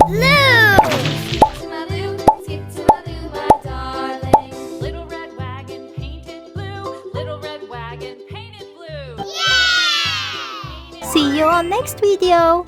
Blue! Skip to my loo, my darling. Little red wagon painted blue. Little red wagon painted blue. Yeah! See you on next video.